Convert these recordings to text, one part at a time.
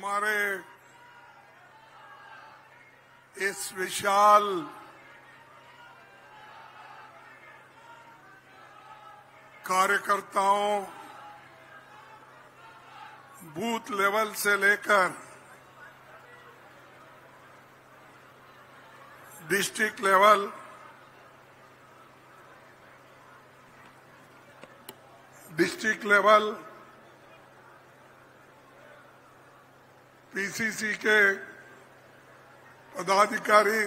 हमारे इस विशाल कार्यकर्ताओं बूथ लेवल से लेकर डिस्ट्रिक्ट लेवल पीसीसी के पदाधिकारी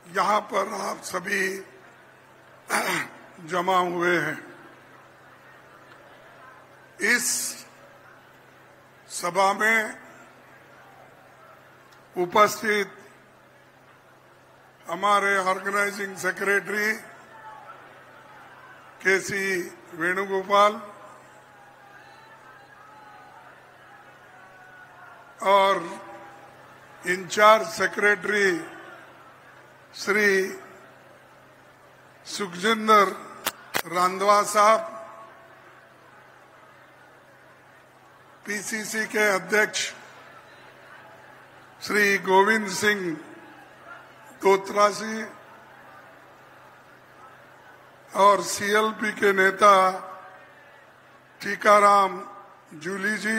यहाँ पर आप सभी जमा हुए हैं। इस सभा में उपस्थित हमारे ऑर्गेनाइजिंग सेक्रेटरी केसी वेणुगोपाल और इंचार्ज सेक्रेटरी श्री सुखजिंदर रांधवा साहब, पीसीसी के अध्यक्ष श्री गोविंद सिंह दोत्रासी और सीएलपी के नेता टीकाराम जूली जी,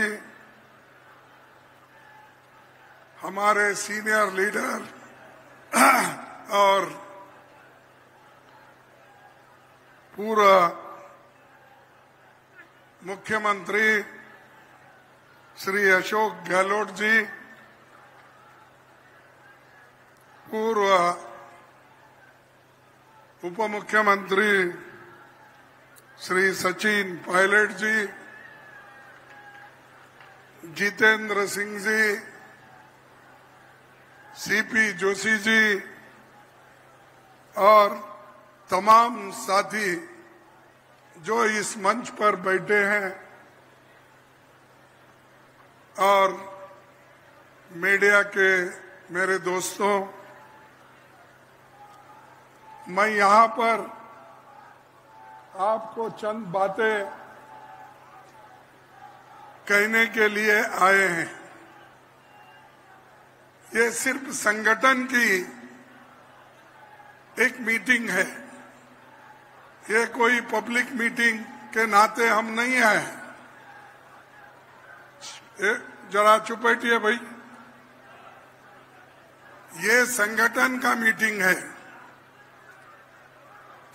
हमारे सीनियर लीडर और पूर्व मुख्यमंत्री श्री अशोक गहलोत जी, पूर्व उप मुख्यमंत्री श्री सचिन पायलट जी, जितेंद्र सिंह जी, सीपी जोशी जी और तमाम साथी जो इस मंच पर बैठे हैं और मीडिया के मेरे दोस्तों, मैं यहाँ पर आपको चंद बातें कहने के लिए आए हैं। ये सिर्फ संगठन की एक मीटिंग है, ये कोई पब्लिक मीटिंग के नाते हम नहीं आए। जरा चुप बैठिए भाई, ये संगठन का मीटिंग है।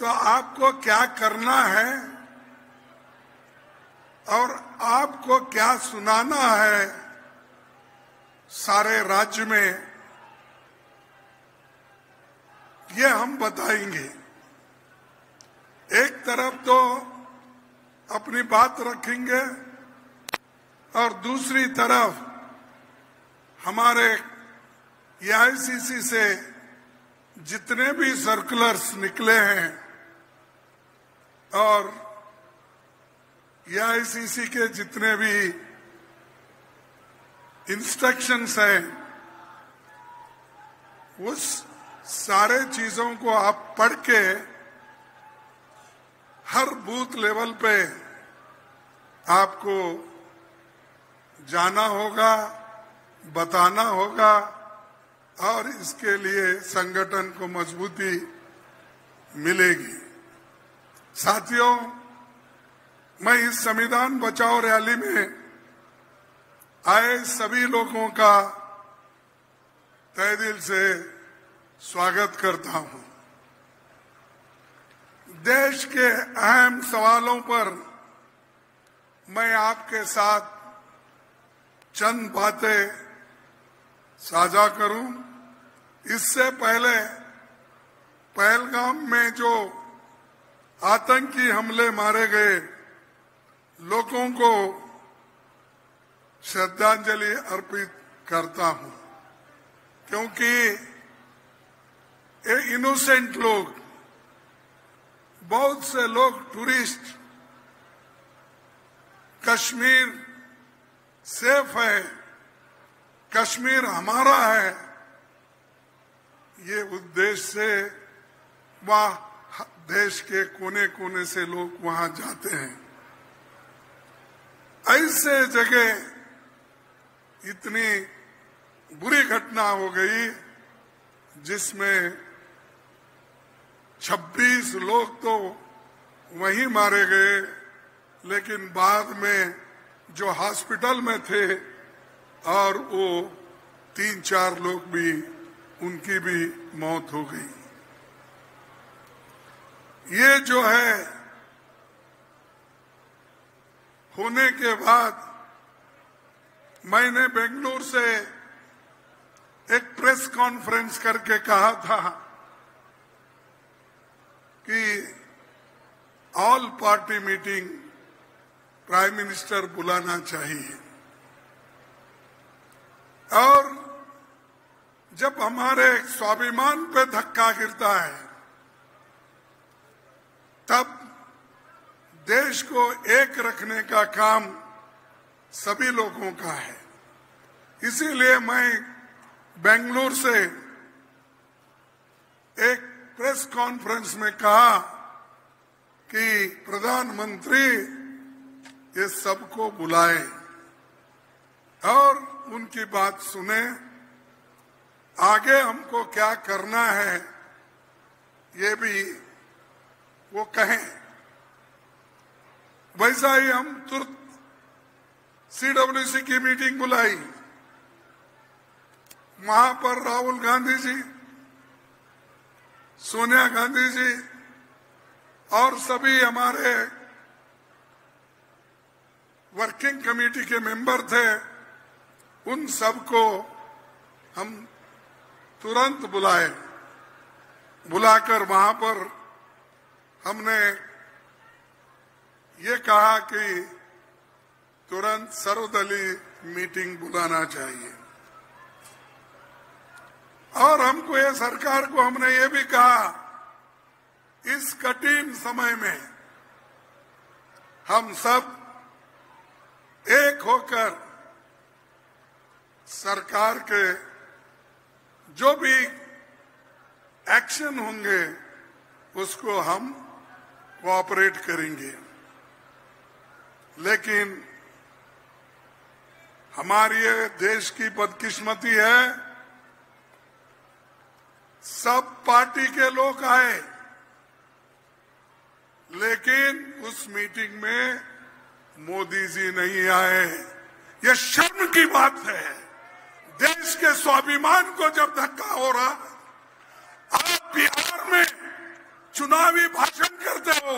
तो आपको क्या करना है और आपको क्या सुनाना है सारे राज्य में, ये हम बताएंगे। एक तरफ तो अपनी बात रखेंगे और दूसरी तरफ हमारे एआईसीसी से जितने भी सर्कुलर्स निकले हैं और एआईसीसी के जितने भी इंस्ट्रक्शंस हैं, उस सारे चीजों को आप पढ़ के हर बूथ लेवल पे आपको जाना होगा, बताना होगा और इसके लिए संगठन को मजबूती मिलेगी। साथियों, मैं इस संविधान बचाओ रैली में आए सभी लोगों का तहे दिल से स्वागत करता हूं। देश के अहम सवालों पर मैं आपके साथ चंद बातें साझा करूं। इससे पहले पहलगाम में जो आतंकी हमले मारे गए लोगों को श्रद्धांजलि अर्पित करता हूं, क्योंकि ये इनोसेंट लोग, बहुत से लोग टूरिस्ट, कश्मीर सेफ है, कश्मीर हमारा है, ये उद्देश्य से वहाँ देश के कोने कोने से लोग वहां जाते हैं। ऐसे जगह इतनी बुरी घटना हो गई जिसमें 26 लोग तो वहीं मारे गए, लेकिन बाद में जो हॉस्पिटल में थे और वो 3-4 लोग भी, उनकी भी मौत हो गई। ये जो है होने के बाद मैंने बेंगलुरु से एक प्रेस कॉन्फ्रेंस करके कहा था कि all party meeting prime minister बुलाना चाहिए। और जब हमारे स्वाभिमान पे धक्का गिरता है तब देश को एक रखने का काम सभी लोगों का है। इसीलिए मैं बेंगलुरु से एक प्रेस कॉन्फ्रेंस में कहा कि प्रधानमंत्री ये सबको बुलाए और उनकी बात सुने, आगे हमको क्या करना है ये भी वो कहें। वैसा ही हम तुरंत CWC की मीटिंग बुलाई। वहां पर राहुल गांधी जी, सोनिया गांधी जी और सभी हमारे वर्किंग कमेटी के मेंबर थे, उन सबको हम तुरंत बुलाए। बुलाकर वहां पर हमने ये कहा कि तुरंत सर्वदलीय मीटिंग बुलाना चाहिए। और हमको ये सरकार को हमने ये भी कहा, इस कठिन समय में हम सब एक होकर सरकार के जो भी एक्शन होंगे उसको हम कोऑपरेट करेंगे। लेकिन हमारी ये देश की बदकिस्मती है, सब पार्टी के लोग आए लेकिन उस मीटिंग में मोदी जी नहीं आए। यह शर्म की बात है। देश के स्वाभिमान को जब धक्का हो रहा, आप बिहार में चुनावी भाषण करते हो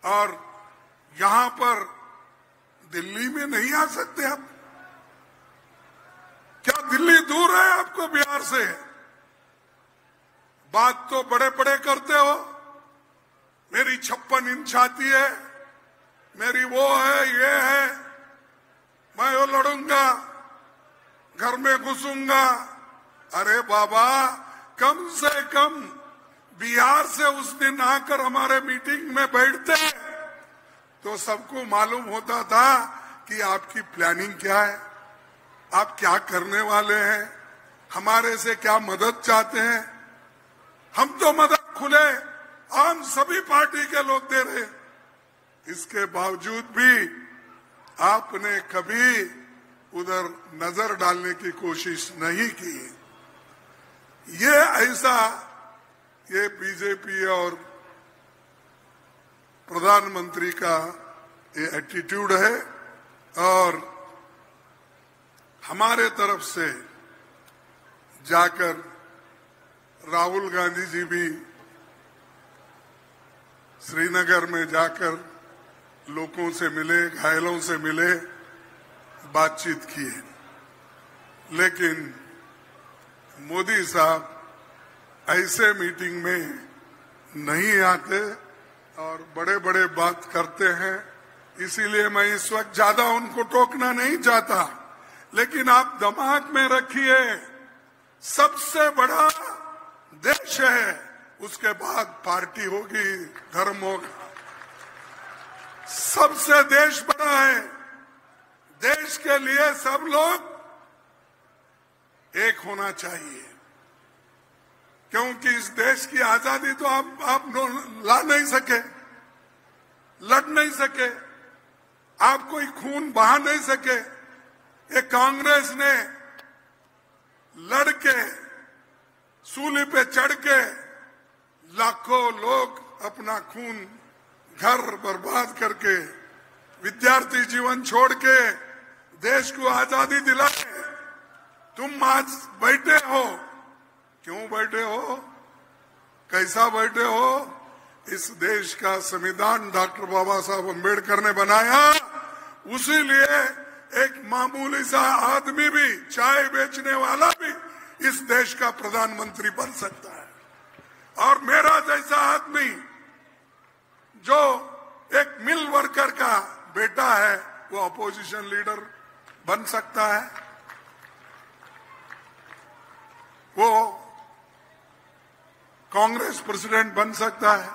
और यहां पर दिल्ली में नहीं आ सकते आप? क्या दिल्ली दूर है आपको बिहार से? बात तो बड़े बड़े करते हो, मेरी 56 इंच आती है, मेरी वो है, ये है, मैं वो लड़ूंगा, घर में घुसूंगा। अरे बाबा, कम से कम बिहार से उस दिन आकर हमारे मीटिंग में बैठते तो सबको मालूम होता था कि आपकी प्लानिंग क्या है, आप क्या करने वाले हैं, हमारे से क्या मदद चाहते हैं। हम तो मदद खुले आम सभी पार्टी के लोग दे रहे, इसके बावजूद भी आपने कभी उधर नजर डालने की कोशिश नहीं की। ये ऐसा ये बीजेपी और प्रधानमंत्री का ये एटीट्यूड है। और हमारे तरफ से जाकर राहुल गांधी जी भी श्रीनगर में जाकर लोगों से मिले, घायलों से मिले, बातचीत किए। लेकिन मोदी साहब ऐसे मीटिंग में नहीं आते और बड़े बड़े बात करते हैं। इसीलिए मैं इस वक्त ज्यादा उनको टोकना नहीं चाहता, लेकिन आप दिमाग में रखिए, सबसे बड़ा देश है, उसके बाद पार्टी होगी, धर्म होगा, सबसे देश बड़ा है। देश के लिए सब लोग एक होना चाहिए, क्योंकि इस देश की आजादी तो आप ला नहीं सके, लड़ नहीं सके। आप कोई खून बहा नहीं सके। ये कांग्रेस ने लड़के सूली पे चढ़ के लाखों लोग अपना खून घर बर्बाद करके विद्यार्थी जीवन छोड़ के देश को आजादी दिलाए। तुम आज बैठे हो, क्यों बैठे हो, कैसा बैठे हो? इस देश का संविधान डॉक्टर बाबा साहब अम्बेडकर ने बनाया, उसी लिए एक मामूली सा आदमी भी, चाय बेचने वाला भी इस देश का प्रधानमंत्री बन सकता है। और मेरा जैसा आदमी जो एक मिल वर्कर का बेटा है, वो अपोजिशन लीडर बन सकता है, वो कांग्रेस प्रेसिडेंट बन सकता है।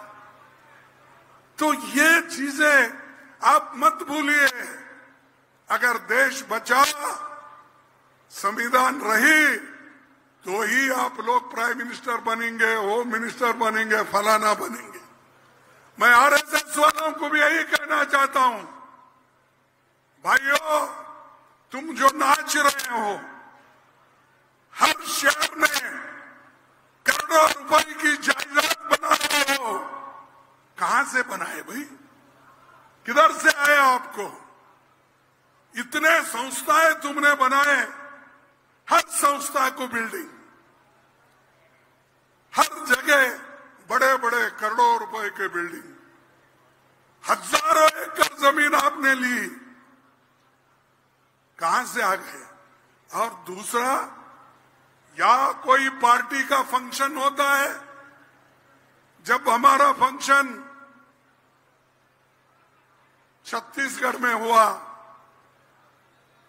तो ये चीजें आप मत भूलिए। अगर देश बचा, संविधान रही, तो ही आप लोग प्राइम मिनिस्टर बनेंगे, होम मिनिस्टर बनेंगे, फलाना बनेंगे। मैं आरएसएस वालों को भी यही कहना चाहता हूं, भाइयों, तुम जो नाच रहे हो, हर शहर में करोड़ों रुपए की जायदाद बना रहे हो, कहां से बनाए भाई? किधर से आए आपको? इतने संस्थाएं तुमने बनाए, हर संस्था को बिल्डिंग, हर जगह बड़े बड़े करोड़ों रुपए के बिल्डिंग, हजारों एकड़ जमीन आपने ली, कहां से आ गए? और दूसरा, या कोई पार्टी का फंक्शन होता है, जब हमारा फंक्शन छत्तीसगढ़ में हुआ,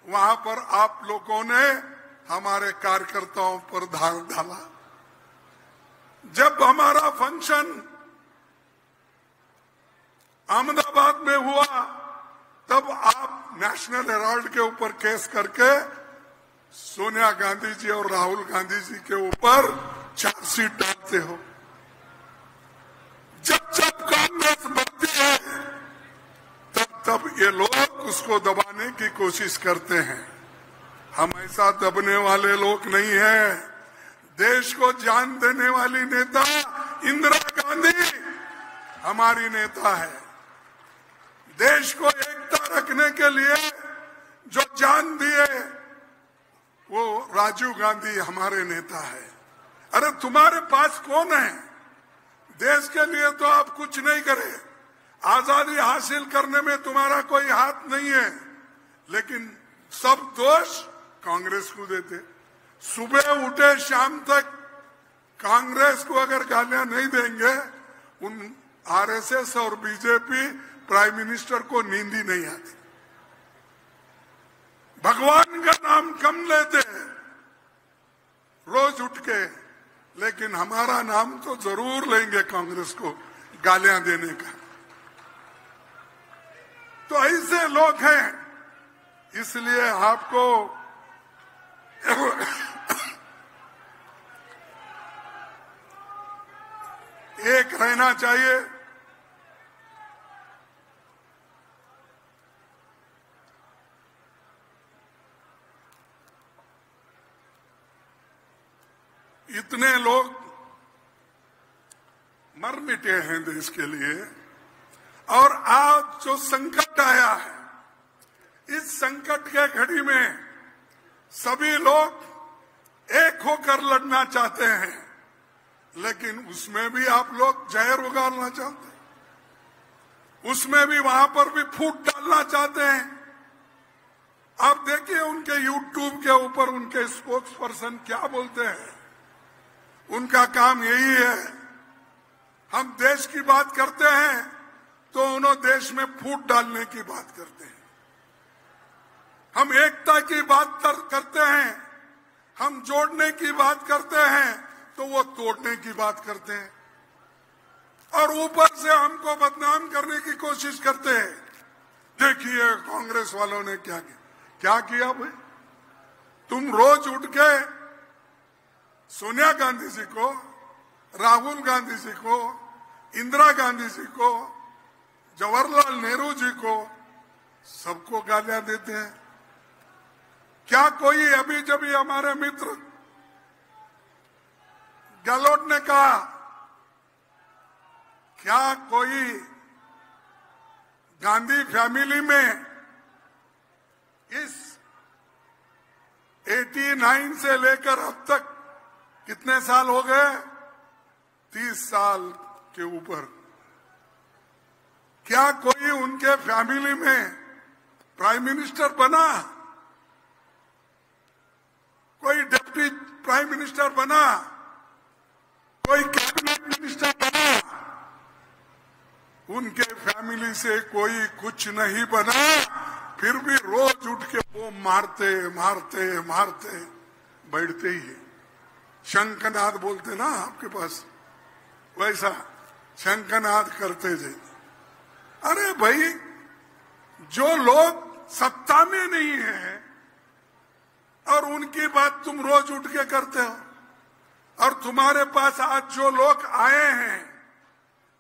वहां पर आप लोगों ने हमारे कार्यकर्ताओं पर धार डाला। जब हमारा फंक्शन अहमदाबाद में हुआ, तब आप नेशनल हेराल्ड के ऊपर केस करके सोनिया गांधी जी और राहुल गांधी जी के ऊपर चार्जशीट डालते हो। जब जब कांग्रेस बढ़ती है, तब तब ये लोग उसको दबाने की कोशिश करते हैं। हम ऐसा दबने वाले लोग नहीं हैं। देश को जान देने वाली नेता इंदिरा गांधी हमारी नेता है। देश को एकता रखने के लिए जो जान दिए, वो राजीव गांधी हमारे नेता है। अरे तुम्हारे पास कौन है? देश के लिए तो आप कुछ नहीं करे, आजादी हासिल करने में तुम्हारा कोई हाथ नहीं है, लेकिन सब दोष कांग्रेस को देते। सुबह उठे शाम तक कांग्रेस को अगर गालियां नहीं देंगे, उन आरएसएस और बीजेपी प्राइम मिनिस्टर को नींद ही नहीं आती। भगवान का नाम कम लेते हैं रोज उठ के, लेकिन हमारा नाम तो जरूर लेंगे कांग्रेस को गालियां देने का। तो ऐसे लोग हैं, इसलिए आपको एक रहना चाहिए। इतने लोग मर मिटे हैं देश के लिए, और आज जो संकट आया है, इस संकट के घड़ी में सभी लोग एक होकर लड़ना चाहते हैं, लेकिन उसमें भी आप लोग जहर उगाड़ना चाहते हैं, उसमें भी वहां पर भी फूट डालना चाहते हैं। आप देखिए उनके यूट्यूब के ऊपर उनके स्पोक्स पर्सन क्या बोलते हैं। उनका काम यही है, हम देश की बात करते हैं तो उन्होंने देश में फूट डालने की बात करते हैं। हम एकता की बात करते हैं, हम जोड़ने की बात करते हैं, तो वो तोड़ने की बात करते हैं, और ऊपर से हमको बदनाम करने की कोशिश करते हैं। देखिए कांग्रेस वालों ने क्या किया भाई? तुम रोज उठ के सोनिया गांधी जी को, राहुल गांधी जी को, इंदिरा गांधी जी को, जवाहरलाल नेहरू जी को सबको गालियां देते हैं। क्या कोई अभी जब हमारे मित्र गहलोत ने कहा, क्या कोई गांधी फैमिली में इस 89 से लेकर अब तक कितने साल हो गए? 30 साल के ऊपर। क्या कोई उनके फैमिली में प्राइम मिनिस्टर बना? कोई डिप्टी प्राइम मिनिस्टर बना? कोई कैबिनेट मिनिस्टर बना? उनके फैमिली से कोई कुछ नहीं बना, फिर भी रोज उठ के वो मारते मारते मारते बैठते ही है। शंखनाद बोलते ना आपके पास, वैसा शंखनाद करते थे। अरे भाई, जो लोग सत्ता में नहीं है और उनकी बात तुम रोज उठ के करते हो, और तुम्हारे पास आज जो लोग आए हैं,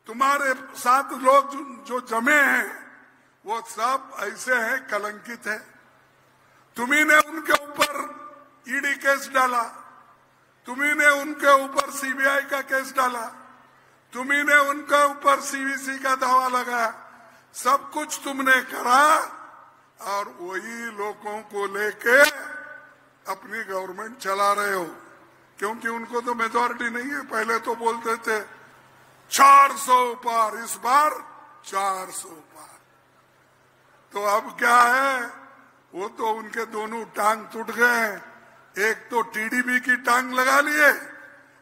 तुम्हारे साथ लोग जो जमे हैं, वो सब ऐसे हैं, कलंकित है। तुम्ही ने उनके ऊपर ईडी केस डाला, तुम्ही ने उनके ऊपर सीबीआई का केस डाला, तुम्ही ने उनके ऊपर सीवीसी का दावा लगाया, सब कुछ तुमने करा, और वही लोगों को लेके अपनी गवर्नमेंट चला रहे हो। क्योंकि उनको तो मेजॉरिटी नहीं है। पहले तो बोलते थे 400 पार, इस बार 400 पार। तो अब क्या है, वो तो उनके दोनों टांग टूट गए। एक तो टीडीपी की टांग लगा लिए,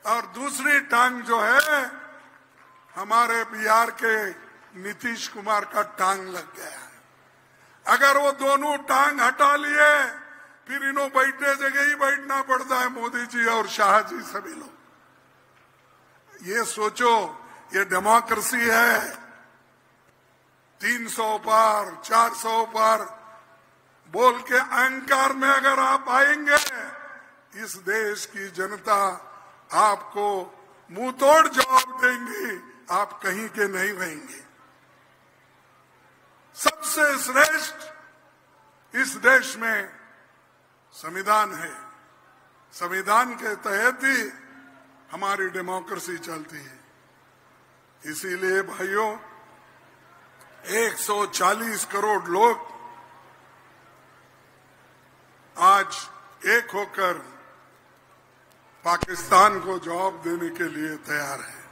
और दूसरी टांग जो है हमारे बिहार के नीतीश कुमार का टांग लग गया है। अगर वो दोनों टांग हटा लिए, फिर इन्हों बैठने जगह ही बैठना पड़ता है, मोदी जी और शाह जी सभी लोग। ये सोचो, ये डेमोक्रेसी है। 300 पार, 400 पार बोल के अहंकार में अगर आप आएंगे, इस देश की जनता आपको मुंह तोड़ जवाब देंगी, आप कहीं के नहीं रहेंगे। सबसे श्रेष्ठ इस देश में संविधान है। संविधान के तहत ही हमारी डेमोक्रेसी चलती है। इसीलिए भाइयों, 140 करोड़ लोग आज एक होकर पाकिस्तान को जवाब देने के लिए तैयार है।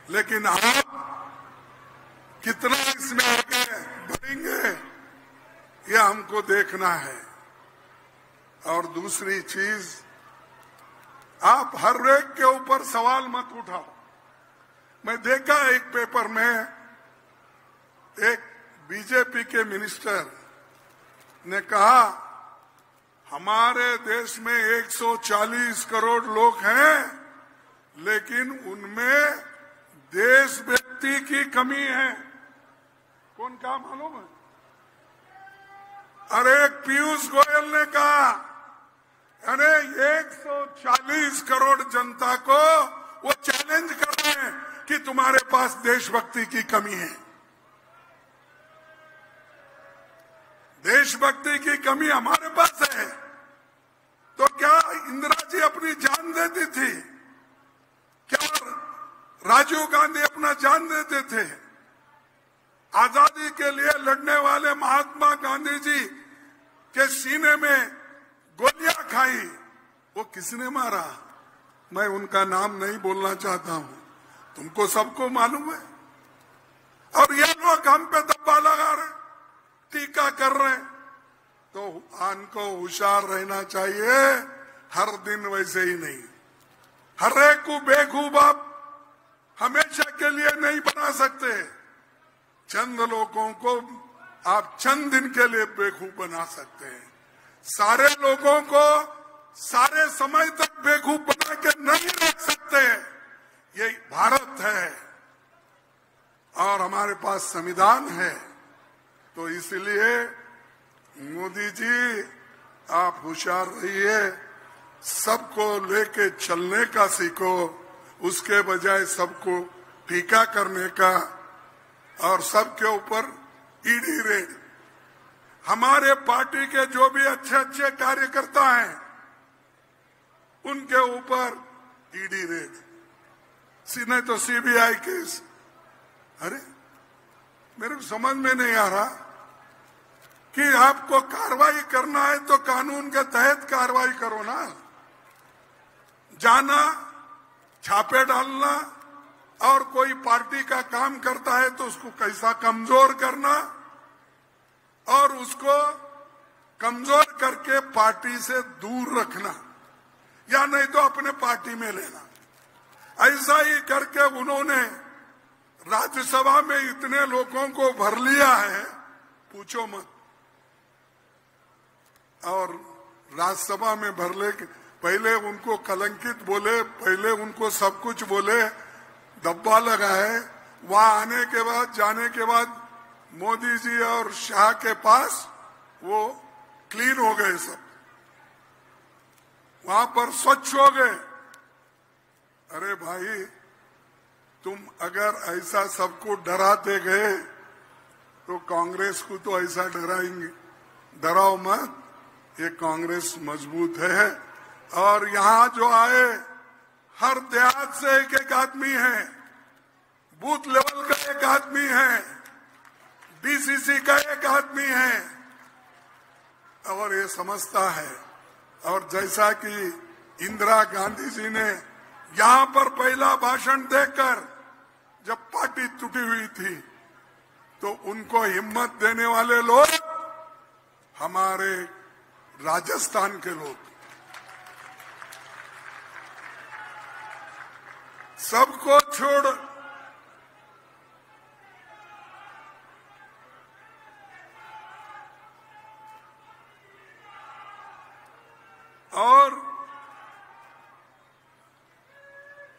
लेकिन आप कितना इसमें आगे बढ़ेंगे, ये हमको देखना है। और दूसरी चीज, आप हर एक के ऊपर सवाल मत उठाओ। मैं देखा एक पेपर में, एक बीजेपी के मिनिस्टर ने कहा, हमारे देश में 140 करोड़ लोग हैं, लेकिन उनमें देशभक्ति की कमी है। कौन कहा मालूम है? अरे पीयूष गोयल ने कहा, अरे 140 करोड़ जनता को वो चैलेंज कर रहे हैं कि तुम्हारे पास देशभक्ति की कमी है। देशभक्ति की कमी हमारे पास है, तो क्या इंदिरा जी अपनी जान देती थी? क्या राजीव गांधी अपना जान देते थे? आजादी के लिए लड़ने वाले महात्मा गांधी जी के सीने में गोलियां खाई, वो किसने मारा? मैं उनका नाम नहीं बोलना चाहता हूं, तुमको सबको मालूम है। और ये लोग हम पे दब्बा लगा रहे, टीका कर रहे। तो हमको होशियार रहना चाहिए। हर दिन वैसे ही नहीं, हर एक को बेवकूफ आप हमेशा के लिए नहीं बना सकते। चंद लोगों को आप चंद दिन के लिए बेवकूफ बना सकते हैं। सारे लोगों को सारे समय तक बेवकूफ बना के नहीं रख सकते। ये भारत है और हमारे पास संविधान है। तो इसलिए मोदी जी, आप होशियार रहिए, सबको लेके चलने का सीखो, उसके बजाय सबको टीका करने का और सबके ऊपर ईडी रेड। हमारे पार्टी के जो भी अच्छे अच्छे कार्यकर्ता हैं उनके ऊपर ईडी रेड, नहीं तो सीबीआई केस। अरे मेरे को समझ में नहीं आ रहा कि आपको कार्रवाई करना है तो कानून के तहत कार्रवाई करो ना। जाना, छापे डालना और कोई पार्टी का काम करता है तो उसको कैसा कमजोर करना और उसको कमजोर करके पार्टी से दूर रखना या नहीं तो अपने पार्टी में लेना, ऐसा ही करके उन्होंने राज्यसभा में इतने लोगों को भर लिया है, पूछो मत। और राज्यसभा में भरले पहले उनको कलंकित बोले, पहले उनको सब कुछ बोले, दब्बा लगाए। वहां आने के बाद, जाने के बाद मोदी जी और शाह के पास वो क्लीन हो गए, सब वहां पर स्वच्छ हो गए। अरे भाई, तुम अगर ऐसा सबको डराते गए तो कांग्रेस को तो ऐसा डराएंगे। डराओ मत, ये कांग्रेस मजबूत है। और यहां जो आए हर देहात से एक एक आदमी है, बूथ लेवल का एक आदमी है, डीसीसी का एक आदमी है और ये समझता है। और जैसा कि इंदिरा गांधी जी ने यहां पर पहला भाषण देकर जब पार्टी टूटी हुई थी तो उनको हिम्मत देने वाले लोग हमारे राजस्थान के लोग, सबको छोड़ और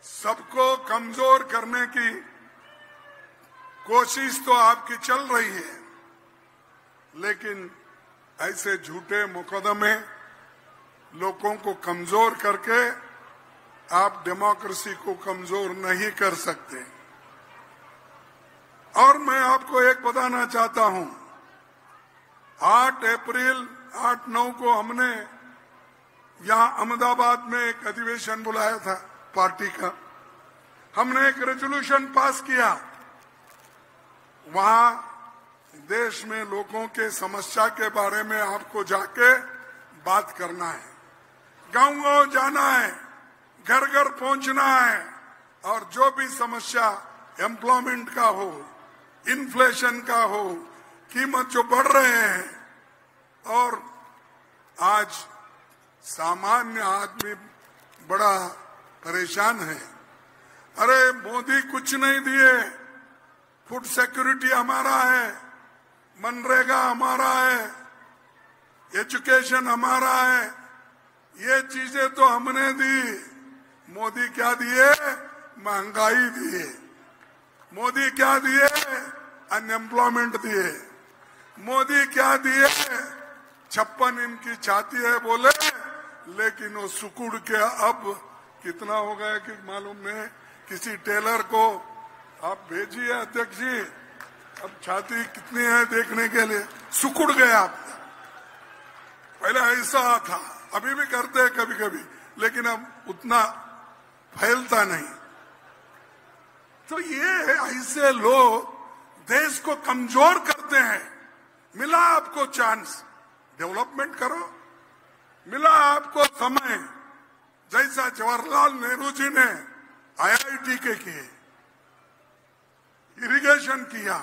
सबको कमजोर करने की कोशिश तो आपकी चल रही है, लेकिन ऐसे झूठे मुकदमे लोगों को कमजोर करके आप डेमोक्रेसी को कमजोर नहीं कर सकते। और मैं आपको एक बताना चाहता हूं, 8 अप्रैल 8-9 को हमने यहां अहमदाबाद में एक अधिवेशन बुलाया था पार्टी का। हमने एक रेजोल्यूशन पास किया। वहां देश में लोगों के समस्या के बारे में आपको जाके बात करना है, गांव-गांव जाना है, घर घर पहुंचना है और जो भी समस्या एम्प्लॉयमेंट का हो, इन्फ्लेशन का हो, कीमत जो बढ़ रहे हैं और आज सामान्य आदमी बड़ा परेशान है। अरे मोदी कुछ नहीं दिए, फूड सिक्योरिटी हमारा है, मनरेगा हमारा है, एजुकेशन हमारा है, ये चीजें तो हमने दी। मोदी क्या दिए? महंगाई दिए। मोदी क्या दिए? अनएम्प्लॉयमेंट दिए। मोदी क्या दिए? 56 इनकी छाती है बोले, लेकिन वो सुकुड़ के अब कितना हो गया कि मालूम नहीं। किसी टेलर को आप भेजिए अध्यक्ष जी, अब छाती कितनी है देखने के लिए, सुकुड़ गया आप। पहले ऐसा था, अभी भी करते हैं कभी कभी, लेकिन अब उतना फैलता नहीं। तो ये ऐसे लोग देश को कमजोर करते हैं। मिला आपको चांस, डेवलपमेंट करो। मिला आपको समय, जैसा जवाहरलाल नेहरू जी ने IIT के किए, इरिगेशन किया,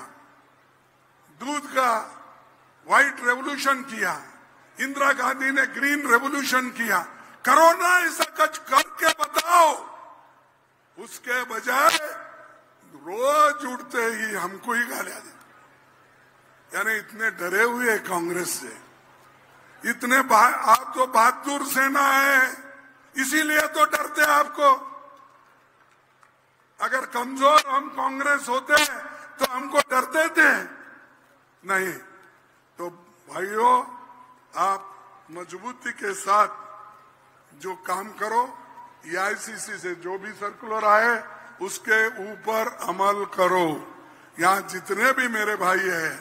दूध का व्हाइट रेवोल्यूशन किया, इंदिरा गांधी ने ग्रीन रेवोल्यूशन किया। करो ना, ऐसा कुछ करके बताओ। उसके बजाय रोज उठते ही हमको ही गालियां दे, यानी इतने डरे हुए कांग्रेस से, इतने आप तो बहादुर सेना है, इसीलिए तो डरते आपको। अगर कमजोर हम कांग्रेस होते तो हमको डरते थे नहीं। तो भाइयों, आप मजबूती के साथ जो काम करो, EICC से जो भी सर्कुलर आए उसके ऊपर अमल करो। यहाँ जितने भी मेरे भाई हैं,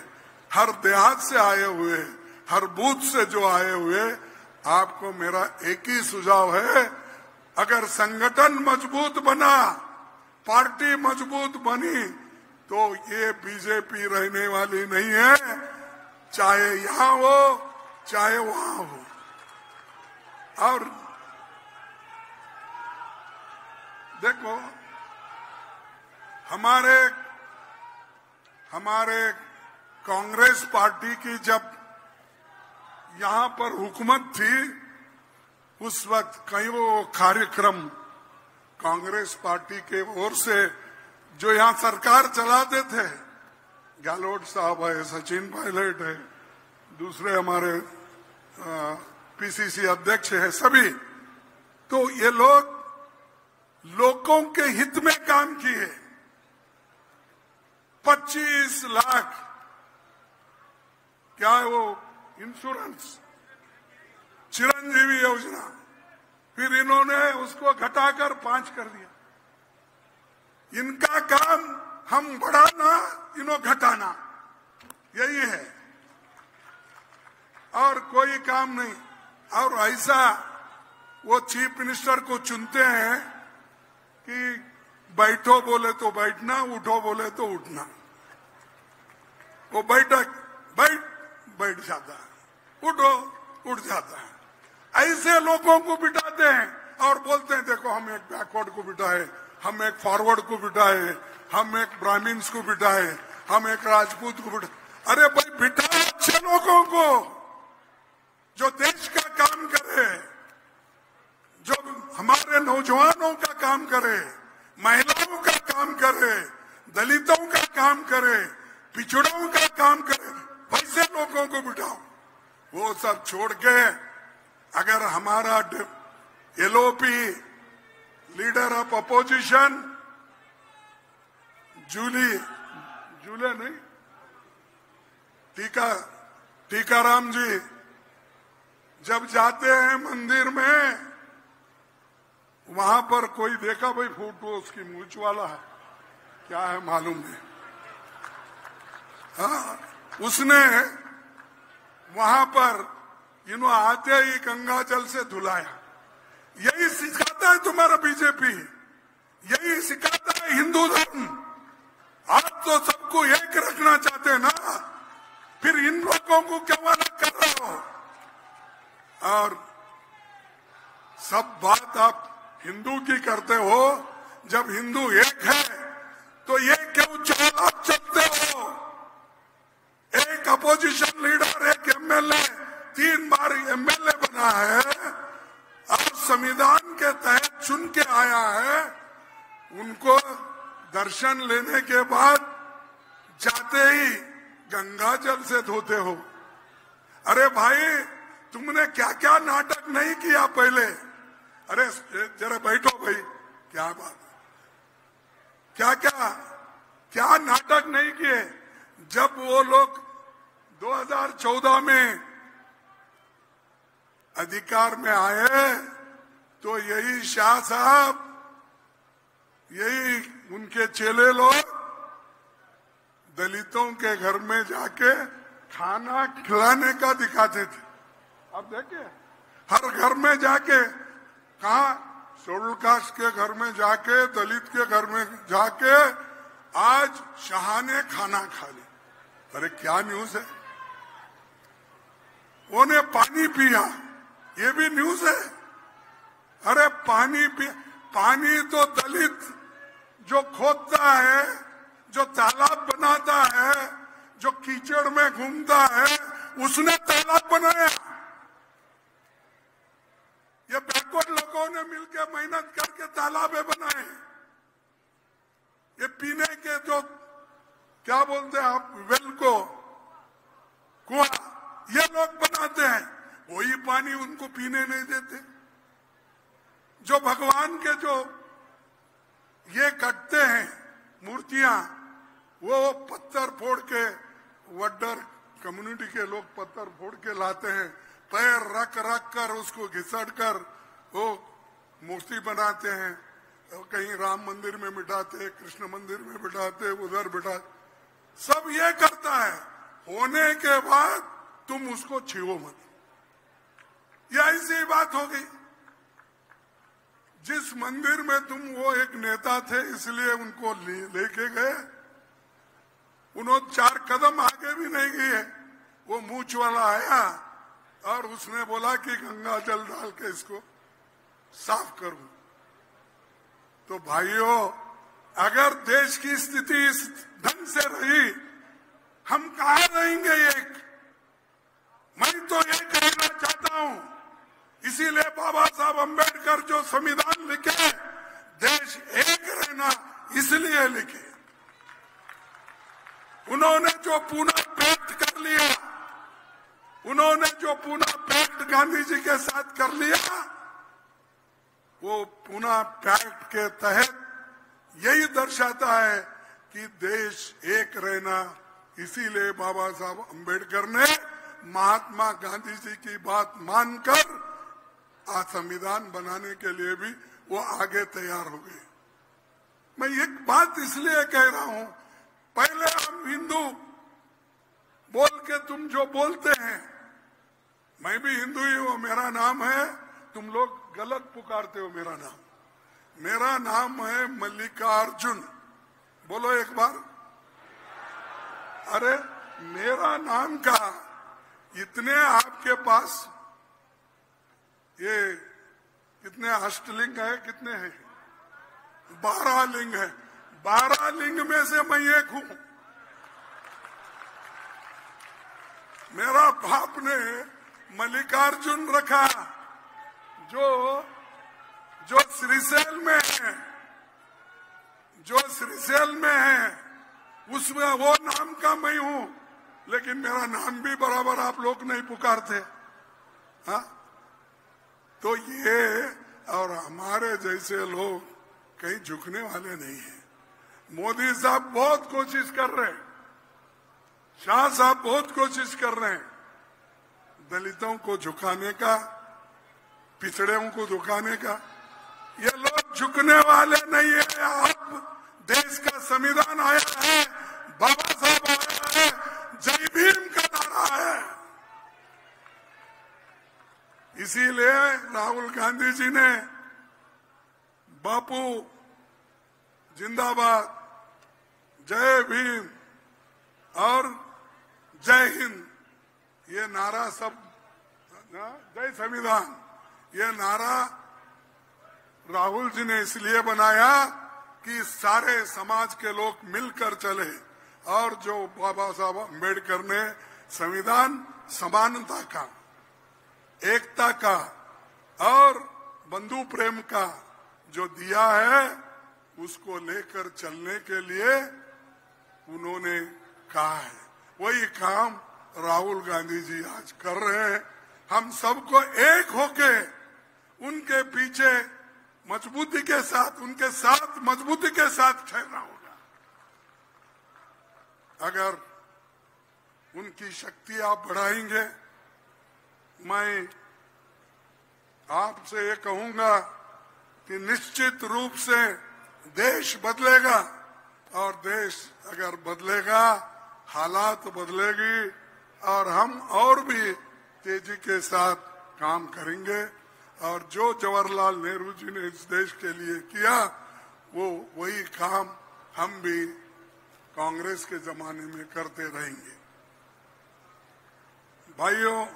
हर देहात से आए हुए, हर बूथ से जो आए हुए, आपको मेरा एक ही सुझाव है, अगर संगठन मजबूत बना, पार्टी मजबूत बनी, तो ये बीजेपी रहने वाली नहीं है, चाहे यहां हो चाहे वहां हो। और देखो, हमारे कांग्रेस पार्टी की जब यहां पर हुकूमत थी, उस वक्त कई वो कार्यक्रम कांग्रेस पार्टी के ओर से जो यहां सरकार चलाते थे, गहलोत साहब है, सचिन पायलट है, दूसरे हमारे पीसीसी अध्यक्ष है, सभी, तो ये लोगों के हित में काम किए। 25 लाख क्या है वो इंश्योरेंस, चिरंजीवी योजना, फिर इन्होंने उसको घटाकर 5 कर दिया। इनका काम हम बढ़ाना, इन्हों घटाना, यही है, और कोई काम नहीं। और ऐसा वो चीफ मिनिस्टर को चुनते हैं कि बैठो बोले तो बैठना, उठो बोले तो उठना। वो बैठ जाता है, उठो उठ जाता है। ऐसे लोगों को बिठाते हैं और बोलते हैं देखो हम एक बैकवर्ड को बिठाए, हम एक फॉरवर्ड को बिठाए, हम एक ब्राह्मण्स को बिठाए, हम एक राजपूत को बिठाए। अरे भाई, बिठाओ अच्छे लोगों को जो देश का काम करे, जो हमारे नौजवानों का काम करे, महिलाओं का काम करे, दलितों का काम करे, पिछड़ों का काम करे, वैसे लोगों को बिठाओ। वो सब छोड़ के अगर हमारा LOP leader of opposition July नहीं, टीकाराम जी जब जाते हैं मंदिर में, वहां पर कोई देखा भाई फोटो उसकी मूंछ वाला है, क्या है मालूम नहीं। हाँ, उसने वहां पर आते ही गंगा जल से धुलाया। यही सिखाता है तुम्हारा बीजेपी, यही सिखाता है हिंदू धर्म। आप तो सबको एक रखना चाहते हैं ना, फिर इन लोगों को क्या वाला कर रहे हो? और सब बात आप हिंदू की करते हो, जब हिंदू एक है तो ये क्यों चालाक चलते हो? एक अपोजिशन लीडर, एक एमएलए, 3 बार एमएलए बना है और संविधान के तहत चुन के आया है, उनको दर्शन लेने के बाद जाते ही गंगा जल से धोते हो। अरे भाई, तुमने क्या क्या नाटक नहीं किया पहले? अरे जरा बैठो भाई, क्या बात है, क्या नाटक नहीं किए? जब वो लोग 2014 में अधिकार में आए तो यही शाह साहब, यही उनके चेले लोग दलितों के घर में जाके खाना खिलाने का दिखाते थे। अब देखिए, हर घर में जाके, कहा शेड्यूल कास्ट के घर में जाके, दलित के घर में जाके आज शाह ने खाना खा लिया। अरे क्या न्यूज है? उन्हें पानी पिया, ये भी न्यूज है। अरे पानी तो दलित जो खोदता है, जो तालाब बनाता है, जो कीचड़ में घूमता है, उसने तालाब बनाया। ये बैकवर्ड लोगों ने मिलकर मेहनत करके तालाबे बनाए। ये पीने के जो क्या बोलते हैं आप, वेल को, कुआं, ये लोग बनाते हैं, वही पानी उनको पीने नहीं देते। जो भगवान के जो ये कटते हैं मूर्तियां, वो पत्थर फोड़ के, वड्डर कम्युनिटी के लोग पत्थर फोड़ के लाते हैं, पैर रख कर उसको घिसट कर वो मूर्ति बनाते हैं। कहीं राम मंदिर में बिठाते, कृष्ण मंदिर में बिठाते, उधर बिठाते, सब ये करता है। होने के बाद तुम उसको छुओ मत। यह ऐसी बात हो गई। जिस मंदिर में तुम वो एक नेता थे इसलिए उनको लेके गए, उन्होंने 4 कदम आगे भी नहीं गए, वो मूंछ वाला आया और उसने बोला कि गंगा जल डाल के इसको साफ करूं। तो भाइयों, अगर देश की स्थिति इस ढंग से रही, हम कहां रहेंगे? मैं तो ये कहना चाहता हूं, इसीलिए बाबा साहब अम्बेडकर जो संविधान लिखे, देश एक रहना इसलिए लिखे। उन्होंने जो पूना पैक्ट कर लिया, उन्होंने जो पूना पैक्ट गांधी जी के साथ कर लिया, वो पूना पैक्ट के तहत यही दर्शाता है कि देश एक रहना। इसीलिए बाबा साहब अम्बेडकर ने महात्मा गांधी जी की बात मानकर आज संविधान बनाने के लिए भी वो आगे तैयार हो गए। मैं एक बात इसलिए कह रहा हूं, पहले हम हिंदू बोल के तुम जो बोलते हैं, मैं भी हिंदू ही हूं, मेरा नाम है, तुम लोग गलत पुकारते हो मेरा नाम। मेरा नाम है मल्लिकार्जुन। बोलो एक बार। अरे मेरा नाम का इतने आपके पास ये कितने अष्टलिंग है, कितने हैं? 12 लिंग है। 12 लिंग में से मैं एक हूं। मेरा बाप ने मल्लिकार्जुन रखा, जो श्रीशैल में है, जो श्रीशैल में है, उसमें वो नाम का मैं हूं। लेकिन मेरा नाम भी बराबर आप लोग नहीं पुकारते। हाँ, तो ये और हमारे जैसे लोग कहीं झुकने वाले नहीं हैं। मोदी साहब बहुत कोशिश कर रहे हैं, शाह साहब बहुत कोशिश कर रहे हैं दलितों को झुकाने का, पिछड़ों को झुकाने का। ये लोग झुकने वाले नहीं है। अब देश का संविधान आया है, बाबा साहब आया है, जय भीम का नारा है। इसीलिए राहुल गांधी जी ने बापू जिंदाबाद, जय भीम और जय हिंद, ये नारा सब, जय संविधान, ये नारा राहुल जी ने इसलिए बनाया कि सारे समाज के लोग मिलकर चले। और जो बाबा साहब अम्बेडकर ने संविधान समानता का, एकता का और बंधु प्रेम का जो दिया है, उसको लेकर चलने के लिए उन्होंने कहा है। वही काम राहुल गांधी जी आज कर रहे हैं। हम सबको एक होके उनके पीछे मजबूती के साथ, उनके साथ मजबूती के साथ ठहरना होगा। अगर उनकी शक्ति आप बढ़ाएंगे, मैं आपसे ये कहूंगा कि निश्चित रूप से देश बदलेगा। और देश अगर बदलेगा, हालात बदलेगी और हम और भी तेजी के साथ काम करेंगे। और जो जवाहरलाल नेहरू जी ने इस देश के लिए किया, वो वही काम हम भी कांग्रेस के जमाने में करते रहेंगे। भाइयों,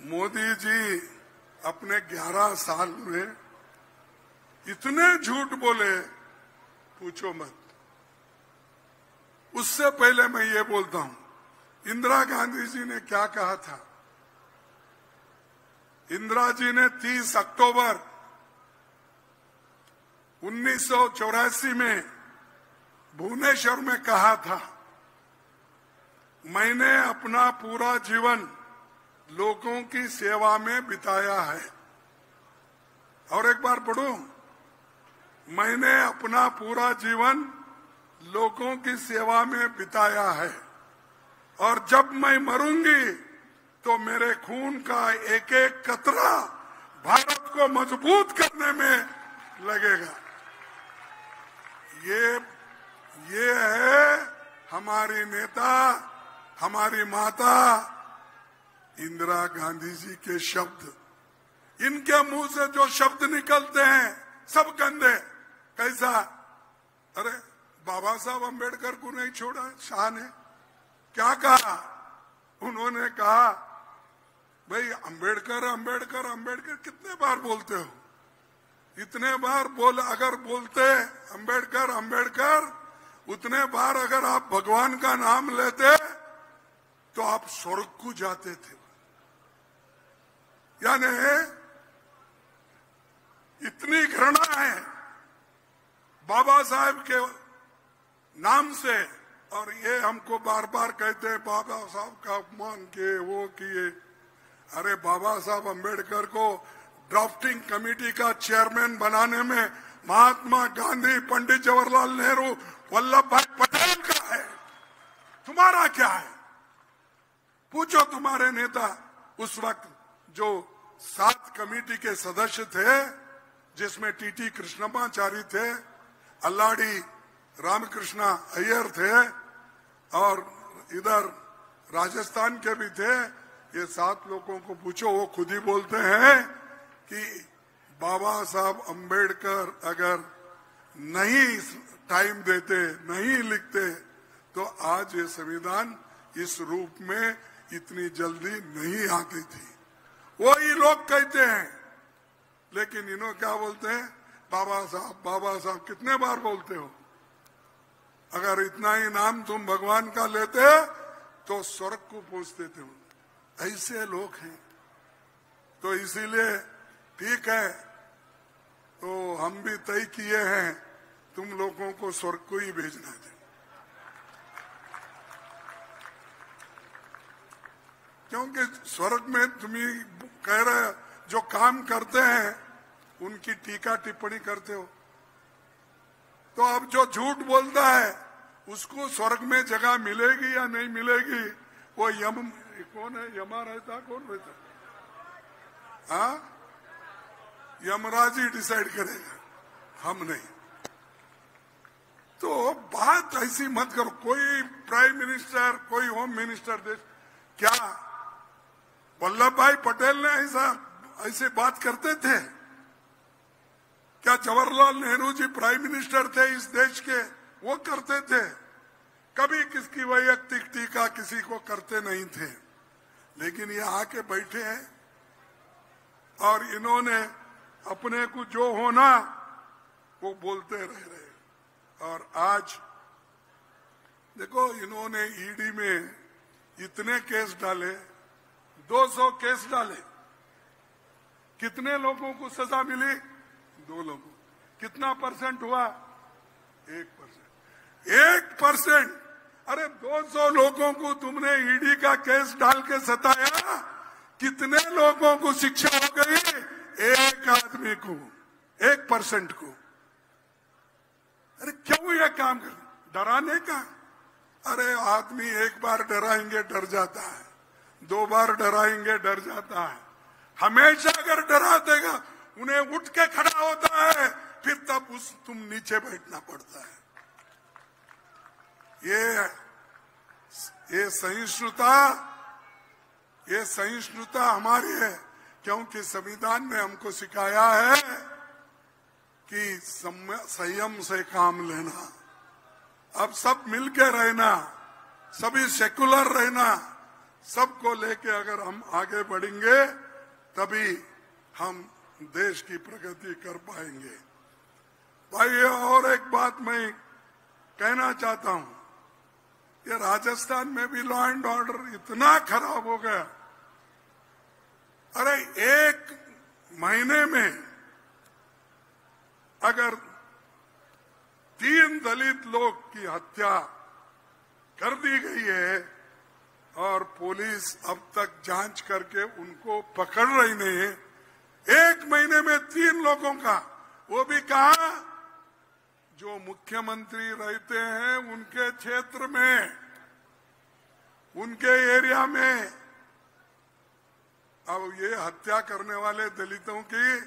मोदी जी अपने 11 साल में इतने झूठ बोले, पूछो मत। उससे पहले मैं ये बोलता हूं, इंदिरा गांधी जी ने क्या कहा था? इंदिरा जी ने 30 अक्टूबर 1984 में भुवनेश्वर में कहा था, मैंने अपना पूरा जीवन लोगों की सेवा में बिताया है। और एक बार पढ़ो, मैंने अपना पूरा जीवन लोगों की सेवा में बिताया है और जब मैं मरूंगी तो मेरे खून का एक एक कतरा भारत को मजबूत करने में लगेगा। ये है हमारी नेता हमारी माता इंदिरा गांधी जी के शब्द, इनके मुंह से जो शब्द निकलते हैं सब गंदे। कैसा? अरे बाबा साहब अंबेडकर को नहीं छोड़ा शाह ने? क्या कहा उन्होंने? कहा भाई अंबेडकर अंबेडकर अंबेडकर कितने बार बोलते हो? इतने बार अगर बोलते अंबेडकर अंबेडकर, उतने बार अगर आप भगवान का नाम लेते तो आप स्वर्ग को जाते थे। यानी इतनी घृणा है बाबा साहब के नाम से, और ये हमको बार बार कहते हैं बाबा साहब का अपमान किए, वो किए। अरे बाबा साहब अंबेडकर को ड्राफ्टिंग कमेटी का चेयरमैन बनाने में महात्मा गांधी, पंडित जवाहरलाल नेहरू, वल्लभ भाई पटेल का है। तुम्हारा क्या है? पूछो तुम्हारे नेता उस वक्त जो 7 कमेटी के सदस्य थे, जिसमें टीटी कृष्णमाचारी थे, अल्लाडी रामकृष्णा अय्यर थे और इधर राजस्थान के भी थे। ये 7 लोगों को पूछो, वो खुद ही बोलते हैं कि बाबा साहब अंबेडकर अगर नहीं टाइम देते, नहीं लिखते, तो आज ये संविधान इस रूप में इतनी जल्दी नहीं आती थी। वही लोग कहते हैं, लेकिन इन्हों क्या बोलते हैं? बाबा साहब कितने बार बोलते हो? अगर इतना ही नाम तुम भगवान का लेते तो स्वर्ग को पहुंचते थे। ऐसे लोग हैं। तो इसीलिए ठीक है, तो हम भी तय किए हैं तुम लोगों को स्वर्ग को ही भेजना है। क्योंकि स्वर्ग में तुम ही कह रहे जो काम करते हैं उनकी टीका टिप्पणी करते हो, तो अब जो झूठ बोलता है उसको स्वर्ग में जगह मिलेगी या नहीं मिलेगी, वो कौन है? यमा रहता, कौन रहता? हाँ, यमराज ही डिसाइड करेगा, हम नहीं। तो बात ऐसी मत करो। कोई प्राइम मिनिस्टर, कोई होम मिनिस्टर क्या वल्लभ भाई पटेल ने ऐसे बात करते थे क्या? जवाहरलाल नेहरू जी प्राइम मिनिस्टर थे इस देश के, वो करते थे? कभी किसकी वैयक्तिक टीका किसी को करते नहीं थे। लेकिन ये आके बैठे हैं और इन्होंने अपने को जो होना वो बोलते रह रहे। और आज देखो, इन्होंने ईडी में इतने केस डाले, 200 केस डाले। कितने लोगों को सजा मिली? 2 लोगों। कितना परसेंट हुआ? 1%। 1%। अरे 200 लोगों को तुमने ईडी का केस डाल के सताया, कितने लोगों को शिक्षा हो गई? 1 आदमी को, 1% को। अरे क्यों ये काम कर? डराने का? अरे आदमी एक बार डराएंगे डर जाता है, 2 बार डराएंगे डर जाता है। हमेशा अगर डरा देगा उन्हें उठ के खड़ा होता है, फिर तब तुम नीचे बैठना पड़ता है। ये सहिष्णुता हमारी है, क्योंकि संविधान ने हमको सिखाया है कि संयम से काम लेना। अब सब मिलके रहना, सभी सेकुलर रहना, सबको लेके अगर हम आगे बढ़ेंगे तभी हम देश की प्रगति कर पाएंगे। भाई और एक बात मैं कहना चाहता हूं, ये राजस्थान में भी लॉ एंड ऑर्डर इतना खराब हो गया। अरे 1 महीने में अगर 3 दलित लोग की हत्या कर दी गई है और पुलिस अब तक जांच करके उनको पकड़ रही नहीं है, 1 महीने में 3 लोगों का, वो भी कहा जो मुख्यमंत्री रहते हैं उनके क्षेत्र में, उनके एरिया में। अब ये हत्या करने वाले दलितों की,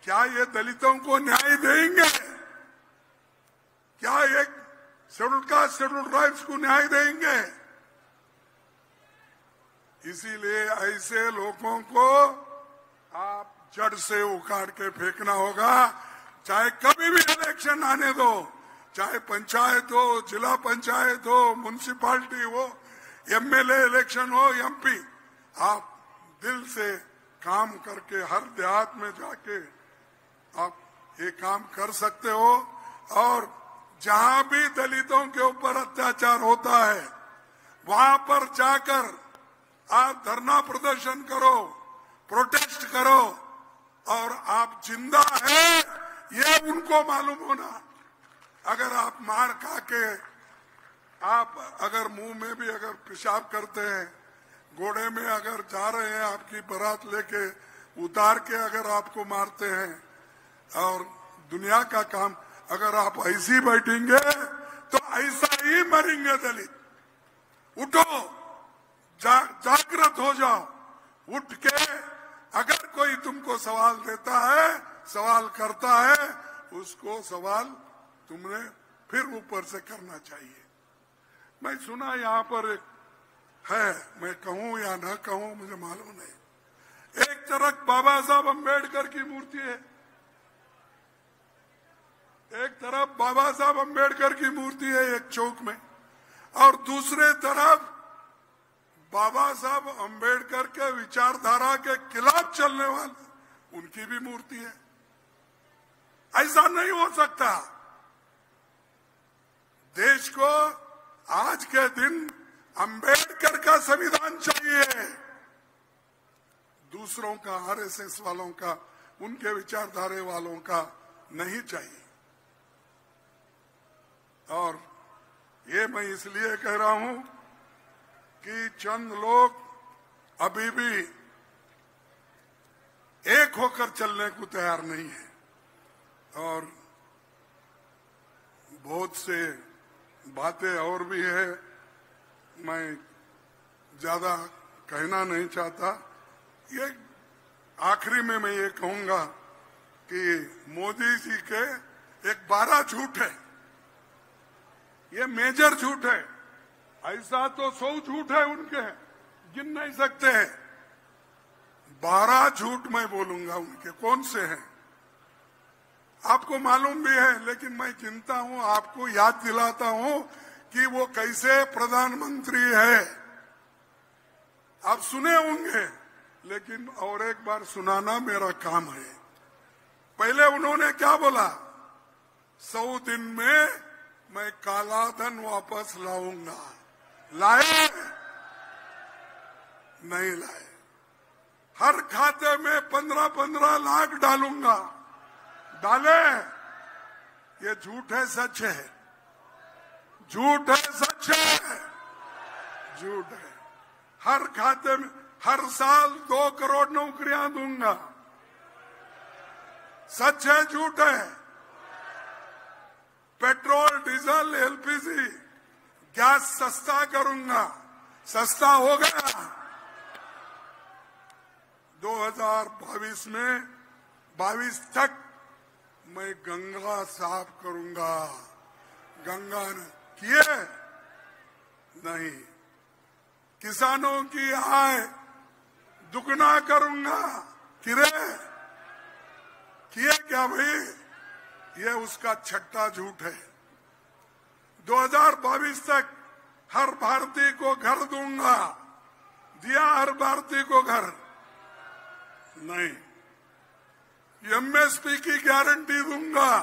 क्या ये दलितों को न्याय देंगे? क्या एक शेड्यूल कास्ट शेड्यूल ट्राइब्स को न्याय देंगे? इसीलिए ऐसे लोगों को आप जड़ से उखाड़ के फेंकना होगा। चाहे कभी भी इलेक्शन आने दो, चाहे पंचायत हो, जिला पंचायत हो, म्युनिसिपैलिटी हो, एमएलए इलेक्शन हो, एमपी, आप दिल से काम करके हर देहात में जाके आप ये काम कर सकते हो। और जहां भी दलितों के ऊपर अत्याचार होता है वहां पर जाकर आप धरना प्रदर्शन करो, प्रोटेस्ट करो, और आप जिंदा हैं ये उनको मालूम होना। अगर आप मार खा के आप अगर मुंह में भी अगर पेशाब करते हैं, घोड़े में अगर जा रहे हैं आपकी बारात लेके उतार के अगर आपको मारते हैं, और दुनिया का काम अगर आप ऐसी बैठेंगे तो ऐसा ही मरेंगे दलित। उठो, जागृत हो जाओ, उठ के अगर कोई तुमको सवाल देता है, सवाल करता है, उसको सवाल तुमने फिर ऊपर से करना चाहिए। मैं सुना यहाँ पर एक है, मैं कहूं या न कहूं मुझे मालूम नहीं, एक तरफ बाबा साहब अम्बेडकर की मूर्ति है, एक तरफ बाबा साहब अम्बेडकर की मूर्ति है एक चौक में, और दूसरे तरफ बाबा साहब अम्बेडकर के विचारधारा के खिलाफ चलने वाले उनकी भी मूर्ति है। ऐसा नहीं हो सकता। देश को आज के दिन अम्बेडकर का संविधान चाहिए, दूसरों का, आरएसएस वालों का, उनके विचारधारे वालों का नहीं चाहिए। और ये मैं इसलिए कह रहा हूं कि चंद लोग अभी भी एक होकर चलने को तैयार नहीं है, और बहुत से बातें और भी है, मैं ज्यादा कहना नहीं चाहता। ये आखिरी में मैं ये कहूंगा कि मोदी जी के एक 12 झूठ है, ये मेजर झूठ है। ऐसा तो 100 झूठ है उनके, गिन नहीं सकते हैं। 12 झूठ मैं बोलूंगा उनके, कौन से हैं आपको मालूम भी है, लेकिन मैं गिनता हूं, आपको याद दिलाता हूं कि वो कैसे प्रधानमंत्री है। आप सुने होंगे, लेकिन और एक बार सुनाना मेरा काम है। पहले उन्होंने क्या बोला, 100 दिन में मैं काला धन वापस लाऊंगा। लाए? नहीं लाए। हर खाते में 15-15 लाख डालूंगा। डाले? ये झूठ है सच है? झूठ है सच है? झूठ है। हर खाते में हर साल 2 करोड़ नौकरियां दूंगा। सच है झूठ है? पेट्रोल, डीजल, एलपीजी, गैस सस्ता करूंगा। सस्ता हो गया। 2022 में 22 तक मैं गंगा साफ करूंगा। गंगा ने किए नहीं। किसानों की आय दुगना करूंगा। किए क्या भाई? ये उसका छठा झूठ है। 2022 तक हर भारतीय को घर दूंगा। दिया हर भारतीय को घर? नहीं। एमएसपी की गारंटी दूंगा।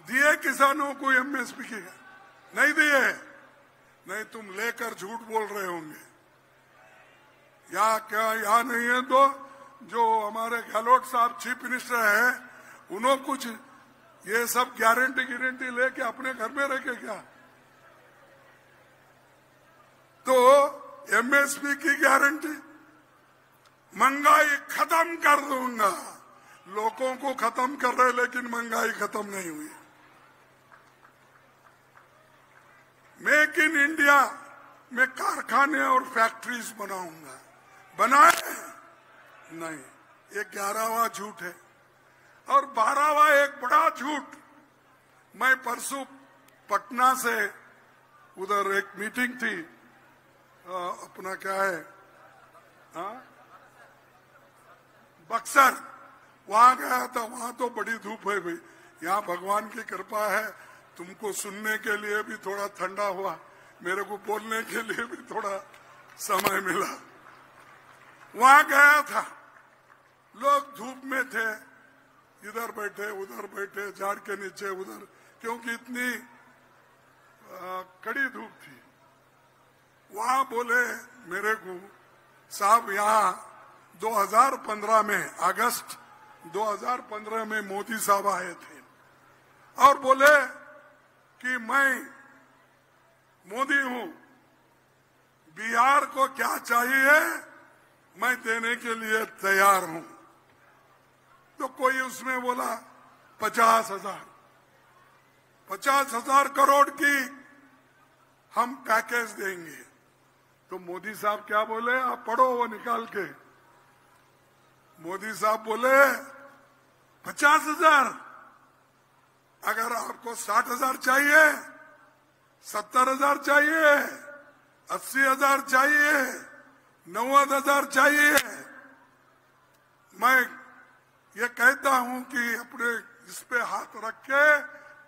दिए किसानों को एमएसपी की? नहीं दिए। नहीं, तुम लेकर झूठ बोल रहे होंगे। या क्या यहाँ नहीं है? तो जो हमारे गहलोत साहब चीफ मिनिस्टर है, उन्होंने कुछ ये सब गारंटी लेके अपने घर में रखे क्या? तो एमएसपी की गारंटी, महंगाई खत्म कर दूंगा। लोगों को खत्म कर रहे, लेकिन महंगाई खत्म नहीं हुई। मेक इन इंडिया में कारखाने और फैक्ट्रीज बनाऊंगा। बनाए? नहीं। ये 11वां झूठ है। और 12वां एक बड़ा झूठ। मैं परसों पटना से उधर एक मीटिंग थी, अपना क्या है, हाँ? बक्सर वहां गया था, वहां तो बड़ी धूप है भाई। यहाँ भगवान की कृपा है, तुमको सुनने के लिए भी थोड़ा ठंडा हुआ, मेरे को बोलने के लिए भी थोड़ा समय मिला। वहां गया था, लोग धूप में थे, इधर बैठे उधर बैठे, झाड़ के नीचे उधर, क्योंकि इतनी कड़ी धूप थी। वहां बोले मेरे को, साहब यहाँ 2015 में, अगस्त 2015 में मोदी साहब आए थे और बोले कि मैं मोदी हूं, बिहार को क्या चाहिए मैं देने के लिए तैयार हूं। तो कोई उसमें बोला 50,000 करोड़ की हम पैकेज देंगे। तो मोदी साहब क्या बोले, आप पढ़ो वो निकाल के। मोदी साहब बोले 50,000, अगर आपको 60,000 चाहिए, 70,000 चाहिए, 80,000 चाहिए, 90,000 चाहिए, मैं ये कहता हूं कि अपने इस पे हाथ रख के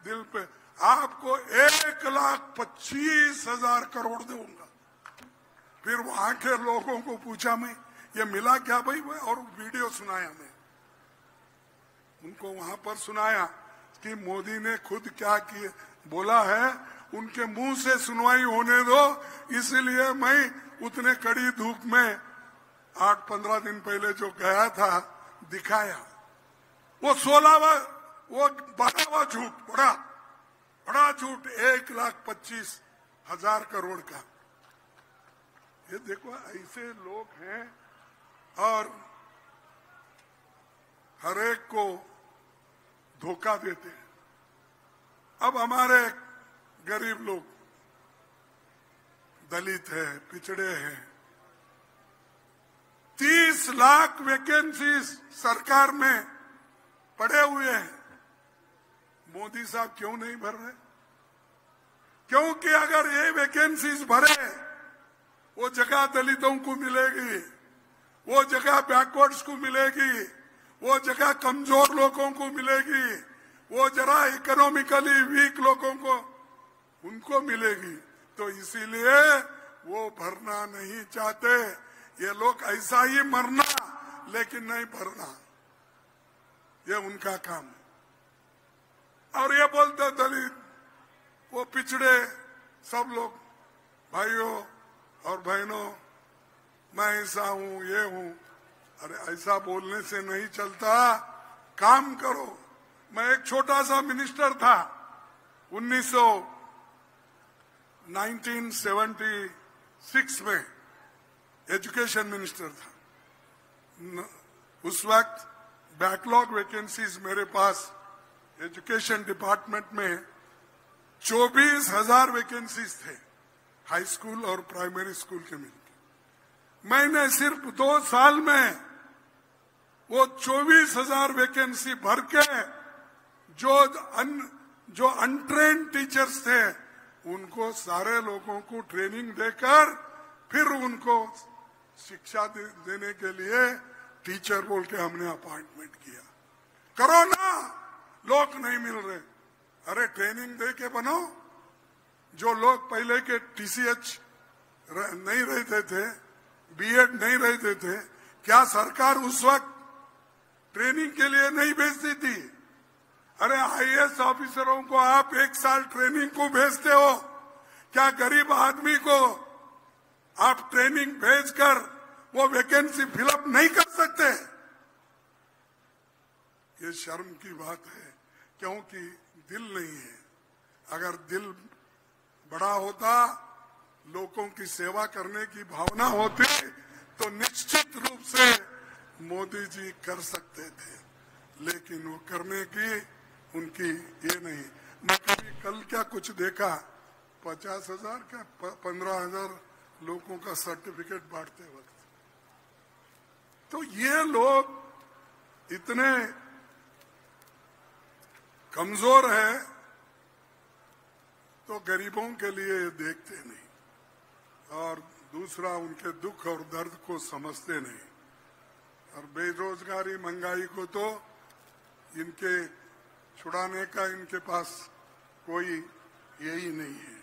दिल पे, आपको 1,25,000 करोड़ दूंगा। फिर वहां के लोगों को पूछा मैं, ये मिला क्या भाई, और वीडियो सुनाया मैं उनको, वहां पर सुनाया कि मोदी ने खुद क्या किया बोला है, उनके मुंह से सुनवाई होने दो। इसलिए मैं उतने कड़ी धूप में 8-15 दिन पहले जो गया था दिखाया। वो 16वां, वो 12वां झूठ, बड़ा झूठ, 1,25,000 करोड़ का। ये देखो ऐसे लोग हैं और हरेक को धोखा देते हैं। अब हमारे गरीब लोग, दलित है, पिछड़े हैं, 30 लाख वैकेंसीज सरकार में पड़े हुए हैं। मोदी साहब क्यों नहीं भर रहे? क्योंकि अगर ये वैकेंसीज भरे, वो जगह दलितों को मिलेगी, वो जगह बैकवर्ड्स को मिलेगी, वो जगह कमजोर लोगों को मिलेगी, वो जरा इकोनॉमिकली वीक लोगों को उनको मिलेगी। तो इसीलिए वो भरना नहीं चाहते। ये लोग ऐसा ही मरना लेकिन नहीं भरना, ये उनका काम है। और ये बोलते दलित, वो पिछड़े, सब लोग भाइयों और बहनों, मैं ऐसा हूं, ये हूं। अरे ऐसा बोलने से नहीं चलता, काम करो। मैं एक छोटा सा मिनिस्टर था, 1976 में एजुकेशन मिनिस्टर था। उस वक्त बैकलॉग वैकेंसीज मेरे पास एजुकेशन डिपार्टमेंट में 24,000 वैकेंसीज थे, हाई स्कूल और प्राइमरी स्कूल के मिलकर। मैंने सिर्फ 2 साल में वो 24,000 वैकेंसी भर के जो अनट्रेन्ड टीचर्स थे उनको सारे लोगों को ट्रेनिंग देकर फिर उनको शिक्षा देने के लिए टीचर बोल के हमने अपॉइंटमेंट किया। करो ना, लोग नहीं मिल रहे। अरे ट्रेनिंग दे के बनाओ। जो लोग पहले के TCH नहीं रहते थे, BEd नहीं रहते थे, क्या सरकार उस वक्त ट्रेनिंग के लिए नहीं भेजती थी? अरे IAS ऑफिसरों को आप 1 साल ट्रेनिंग को भेजते हो, क्या गरीब आदमी को आप ट्रेनिंग भेजकर वो वैकेंसी फिलअप नहीं कर सकते? ये शर्म की बात है, क्योंकि दिल नहीं है। अगर दिल बड़ा होता, लोगों की सेवा करने की भावना होती, तो निश्चित रूप से मोदी जी कर सकते थे, लेकिन वो करने की उनकी ये नहीं। मैं कभी कल क्या कुछ देखा, 50,000 क्या 15,000 लोगों का सर्टिफिकेट बांटते वक्त। तो ये लोग इतने कमजोर है तो गरीबों के लिए देखते नहीं। और दूसरा उनके दुख और दर्द को समझते नहीं। और बेरोजगारी, महंगाई को तो इनके छुड़ाने का इनके पास कोई यही नहीं है।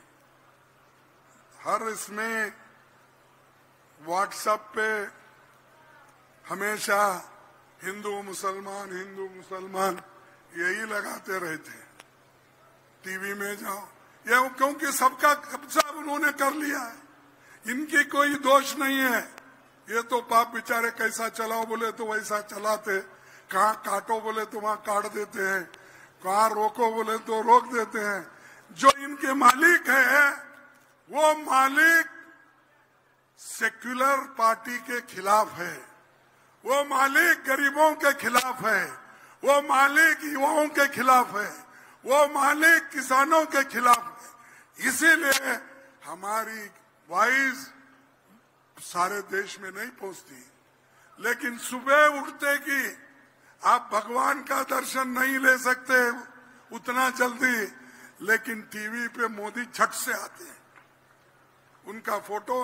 हर इसमें व्हाट्सएप पे हमेशा हिंदू मुसलमान यही लगाते रहते हैं। टीवी में जाओ, ये क्योंकि सबका कब्जा उन्होंने कर लिया है, इनकी कोई दोष नहीं है। ये तो पाप बेचारे कैसा चलाओ बोले तो वैसा चलाते, कहाँ काटो बोले तो वहां काट देते हैं, कहाँ रोको बोले तो रोक देते हैं। जो इनके मालिक है वो मालिक सेक्युलर पार्टी के खिलाफ है, वो मालिक गरीबों के खिलाफ है, वो मालिक युवाओं के खिलाफ है, वो मालिक किसानों के खिलाफ है। इसीलिए हमारी वॉइस सारे देश में नहीं पहुंचती। लेकिन सुबह उठते कि आप भगवान का दर्शन नहीं ले सकते उतना जल्दी, लेकिन टीवी पे मोदी झट से आते हैं, उनका फोटो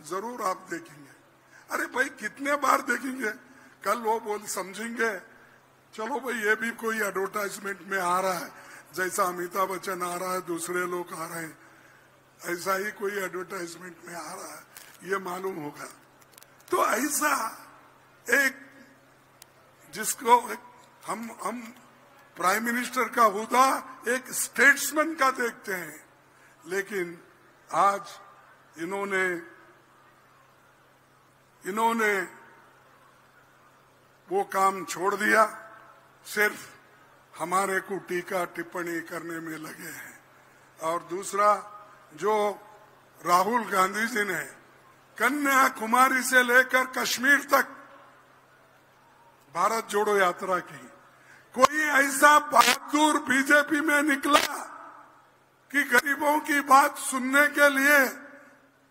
जरूर आप देखेंगे। अरे भाई कितने बार देखेंगे? कल वो बोल समझेंगे चलो भाई ये भी कोई एडवर्टाइजमेंट में आ रहा है, जैसा अमिताभ बच्चन आ रहा है, दूसरे लोग आ रहे हैं, ऐसा ही कोई एडवर्टाइजमेंट में आ रहा है, ये मालूम होगा। तो ऐसा एक जिसको हम प्राइम मिनिस्टर का हुदा एक स्टेट्समैन का देखते हैं, लेकिन आज इन्होंने वो काम छोड़ दिया, सिर्फ हमारे को टीका टिप्पणी करने में लगे हैं। और दूसरा, जो राहुल गांधी जी ने कन्याकुमारी से लेकर कश्मीर तक भारत जोड़ो यात्रा की, कोई ऐसा बहादुर बीजेपी में निकला कि गरीबों की बात सुनने के लिए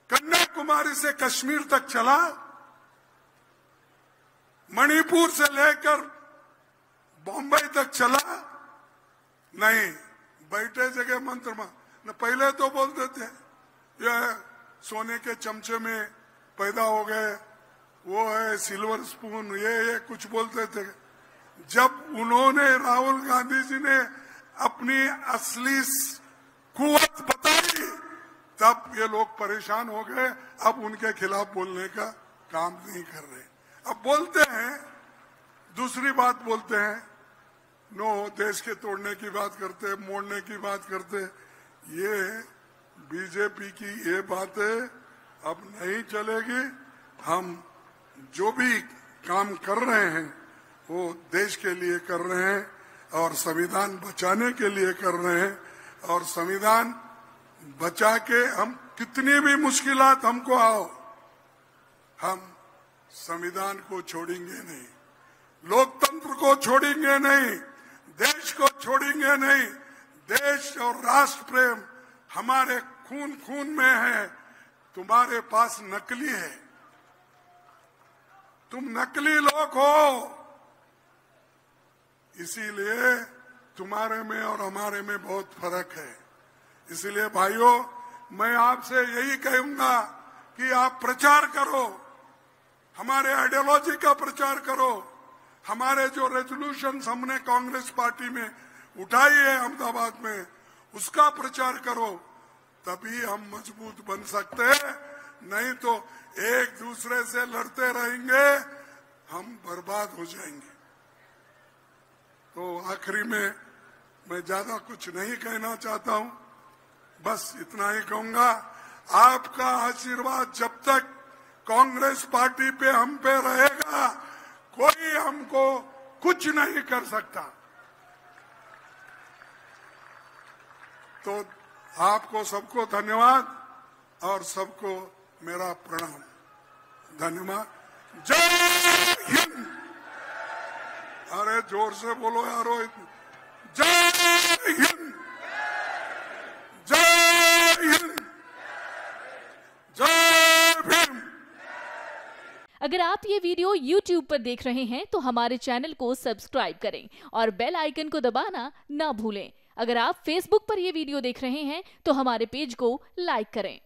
कन्याकुमारी से कश्मीर तक चला, मणिपुर से लेकर बॉम्बे तक चला? नहीं, बैठे जगह मंत्र न पहले तो बोलते थे ये सोने के चमचे में पैदा हो गए, वो है सिल्वर स्पून, ये कुछ बोलते थे। जब उन्होंने राहुल गांधी जी ने अपनी असली कुवत बताई तब ये लोग परेशान हो गए, अब उनके खिलाफ बोलने का काम नहीं कर रहे। अब बोलते हैं, दूसरी बात बोलते हैं, नो देश के तोड़ने की बात करते, मोड़ने की बात करते। ये बीजेपी की ये बातें अब नहीं चलेगी। हम जो भी काम कर रहे हैं वो देश के लिए कर रहे हैं और संविधान बचाने के लिए कर रहे हैं, और संविधान बचा के हम कितनी भी मुश्किलात हमको आओ, हम संविधान को छोड़ेंगे नहीं, लोकतंत्र को छोड़ेंगे नहीं, देश को छोड़ेंगे नहीं। देश और राष्ट्र प्रेम हमारे खून में है, तुम्हारे पास नकली है, तुम नकली लोग हो, इसीलिए तुम्हारे में और हमारे में बहुत फर्क है। इसीलिए भाइयों, मैं आपसे यही कहूंगा कि आप प्रचार करो, हमारे आइडियोलॉजी का प्रचार करो, हमारे जो रेजोल्यूशंस हमने कांग्रेस पार्टी में उठाई है अहमदाबाद में, उसका प्रचार करो, तभी हम मजबूत बन सकते हैं। नहीं तो एक दूसरे से लड़ते रहेंगे, हम बर्बाद हो जाएंगे। तो आखिरी में मैं ज्यादा कुछ नहीं कहना चाहता हूं, बस इतना ही कहूंगा, आपका आशीर्वाद जब तक कांग्रेस पार्टी पे हम पे रहेगा, कोई हमको कुछ नहीं कर सकता। तो आपको सबको धन्यवाद और सबको मेरा प्रणाम। धन्यवाद। जय हिंद। अरे जोर से बोलो यारो, जय हिंद, जय हिंद, जय भीम। अगर आप ये वीडियो YouTube पर देख रहे हैं तो हमारे चैनल को सब्सक्राइब करें और बेल आइकन को दबाना ना भूलें। अगर आप Facebook पर ये वीडियो देख रहे हैं तो हमारे पेज को लाइक करें।